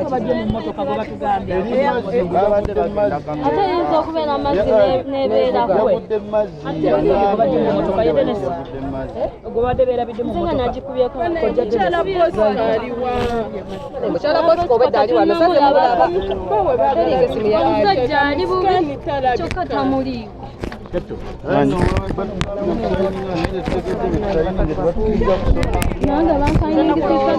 Abadde mu mmotoka bwe batugambye ate yinza okubeera amazzi nebeerako abadde mu mmotoka yedenesi ogobadde beerabidde mu nze nga nagikubyeko mukyala Bosco obedde ali wano sase mulaba omusajja ali bubi kyokka tamuliiko nanga bankanyiriza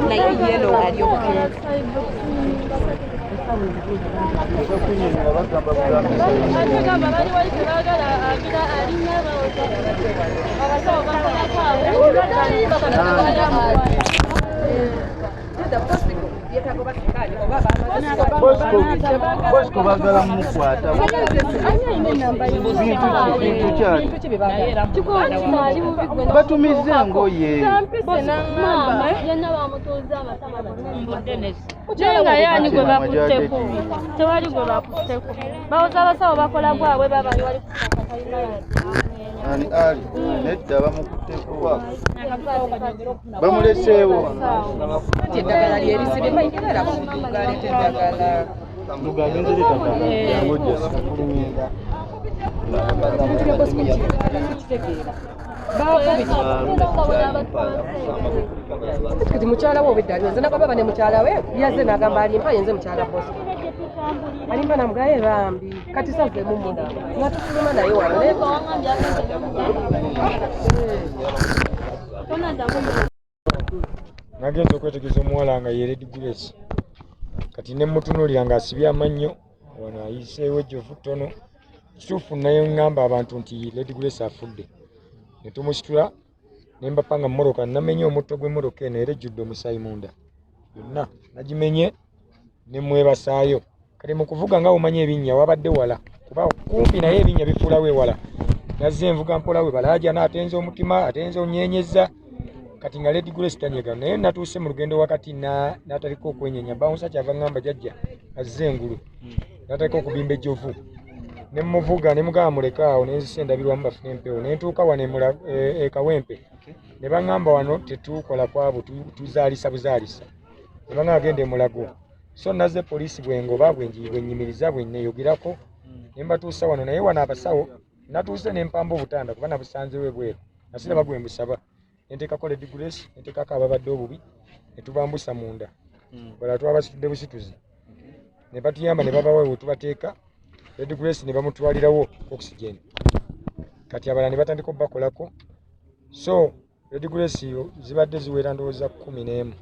naye yelo aliyo Bosco bagala mukwata batumize ngoye nga yani gwe bakutteko tewali gwe bakutteko bawoza abasawo bakola bwabwe babali wali ani ali nedda bamukutteko bamuleseewo eddagala lyerisibye bayingira kugaleta eddagala kati mukyala we obedde ali nze nagamba ne mukyala we yaze n'agamba alimpa yenze mukyala Bosco alimpa namugaye bambi kati sazeemu muna natufuluma naye wano nagenza okwetegeeza omuwala nga ye Lady Grace kati ne mutunuulira ng'asibye amannyo wano ayiseewo ejjovu ttono kituufu naye ŋŋamba abantu nti Lady Grace afudde ne tumusitula ne mbapanga mmoroka namenye omutto gw'emmoroka eno era ejjudde omusaayi munda yonna nagimenye ne mwebasaayo kati mu kuvuga nga omanya ebinnya wabadde wala kuba kumpi naye ebinnya bifuulawo ewala nazze envuga mpola we balaaja n'atenza omutima atenza onnyenyeza kati nga Lady Grace tanyega naye natuuse mu lugendo wakati n'ataliko okwenyenya bawunsa kyava ŋŋamba jjajja azze engulu n'ataliko okubimba ejjovu ne muvuga ne mugamba muleka awo nenzisa endabirwamu bafune empewo ne ntuuka wano ekawempe ne baŋŋamba wano tetukola kwabo tuzaalisa buzaalisa ne baŋŋamba agenda emulago so nazze poliisi bwengoba bwennyimiriza bwenneeyogerako ne mbatuusa wano naye wano abasawo natuuse ne mpamba obutanda kuba nabusanzewo ebweru nasiraba gwe mbusaba ne nteekako Lady Grace ne nteekako ababadde obubi ne tubambusa munda bala twabasitudde busituzi ne batuyamba ne babawa we tubateeka Lady Grace ne bamutwalirawo oxygen kati abalala ne batandika obbakolako so Lady Grace zibadde ziwera ndowooza 11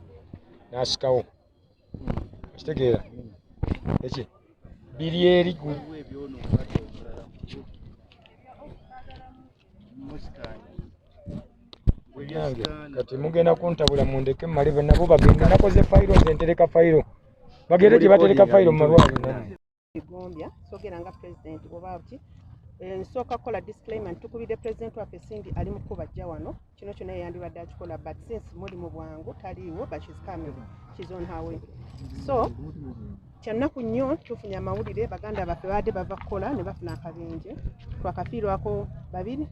n'asikawo kitegeera eki biri eri kati mugenda kuntabula mundeke mmalive nabo bagenda nakoze fayiro nze ntereka fayiro bagende gye batereka fayiro mu malwaliro Gombya sogera nga president oba ati nsooka kola disclaimer tukubide president waffe Cindy ali mu kubajja wano kino kyonna yandibadde akikola but since muli mu bwangu taliiwo but she's coming she's on her way so kyannaku nnyo tufunye amawulire baganda baffe baadde bava kukola ne bafuna akabenje twakafiirwako babiri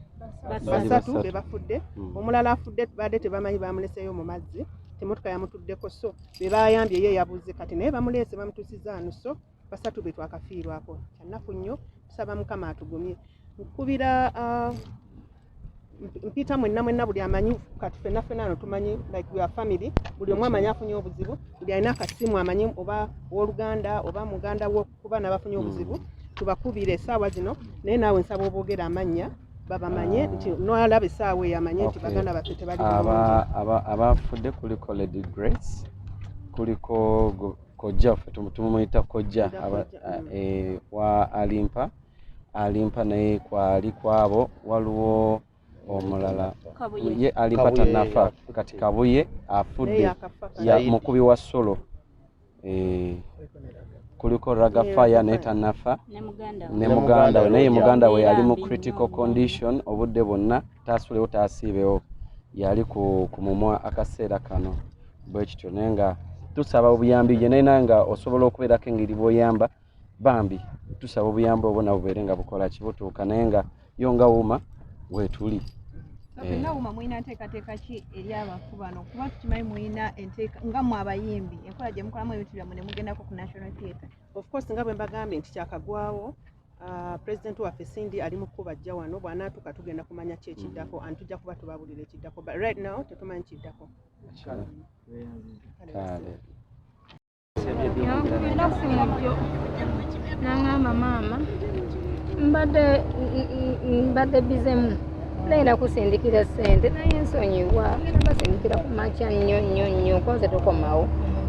basatu be bafudde omulala afudde baadde tebamanyi bamuleseeyo mu mazzi temotoka yamutuddeko so be bayambye ye yabuze kati naye bamuleese bamutusiza wano so basatu be twakafiirwako kyannaku nnyo tusaba mukama atugumye nkubira mpita mwenna buli amanyi kati ffenna ano tumanyi like we are family buli omu amanyi afunye obuzibu buli alina akasimu amanyi oba w'oluganda oba muganda kuba n'abafunye obuzibu tubakubire essaawa zino naye naawe nsaba oboogera amannya babamanye nti n'alaba essaawa eyo amanye nti baganda baffe tebali abafudde kuliko Lady Grace kuliko Kojja tumuyita Kojja wa alimpa naye kwali kwabo waliwo omulala ye alimpa tanafa kati Kabuye afudde ya mukubi wa solo kuliko Ragafaya naye tanafa ne muganda naye muganda we yali mu critical condition obudde bonna taasulewo taasiibewo yali ku mumwa akaseera kano bwe kityo naye nga tusaba obuyambi gye naye nga osobola okubeerako engeri bw'oyamba bambi tusaba obuyambi obwo nabo bubeere nga bukola kibutuuka naye nga yo nga wuma weetuli Kapena uma mwina nteekateeka ki eri abafu bano kuba tukimanyi mwina enteeka nga mmwe abayimbi enkola gye mukolamu ebintu byammwe ne mugendako ku National Theatre. Of course nga bwe mbagambye nti kyakagwawo President waffe Cindy ali mu kubajja wano bw'anaatuuka tugenda kumanya ki ekiddako and tujja kuba tubabuulira ekiddako but right now tetumanyi kiddako. Nangamba maama mbadde bizemu naenda kusindikira ssente naye nsonyiwa basindikira ku makya nnyo konze tokomawo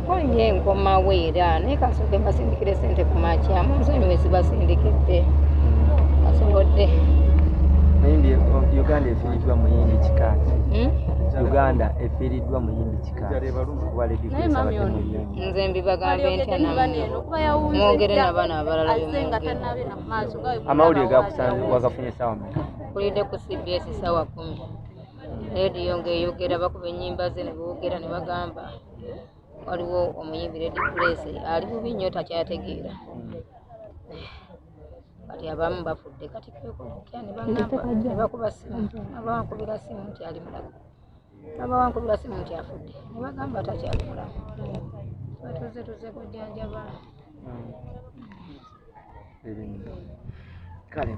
oye nkomawo era naye kasooke mbasindikire ssente ku makya munsonyiwe sibasindikidde asobodde. Mayimbi Uganda efiiriddwa muyimbi kikaaki. Uganda efiiriddwa muyimbi kikaaki. Naye mami ono nze mbibagambye ntya nammwe mwogere n'abaana abalala amawulire wagafunye ssaawa mmeka? kulidde ku CBS ssaawa 10 rediyo ng'eyogera bakuba ennyimba ze ne boogera ne bagamba waliwo omuyimbi Lady Grace ali bubi nnyo takyategeera kati abamu bafudde kati kwekolokya ne bagamba ne bakuba simu abawankubira simu nti ali mulamu abawankubira simu nti afudde ne bagamba takyali mulamu tuze kujjanjaba kale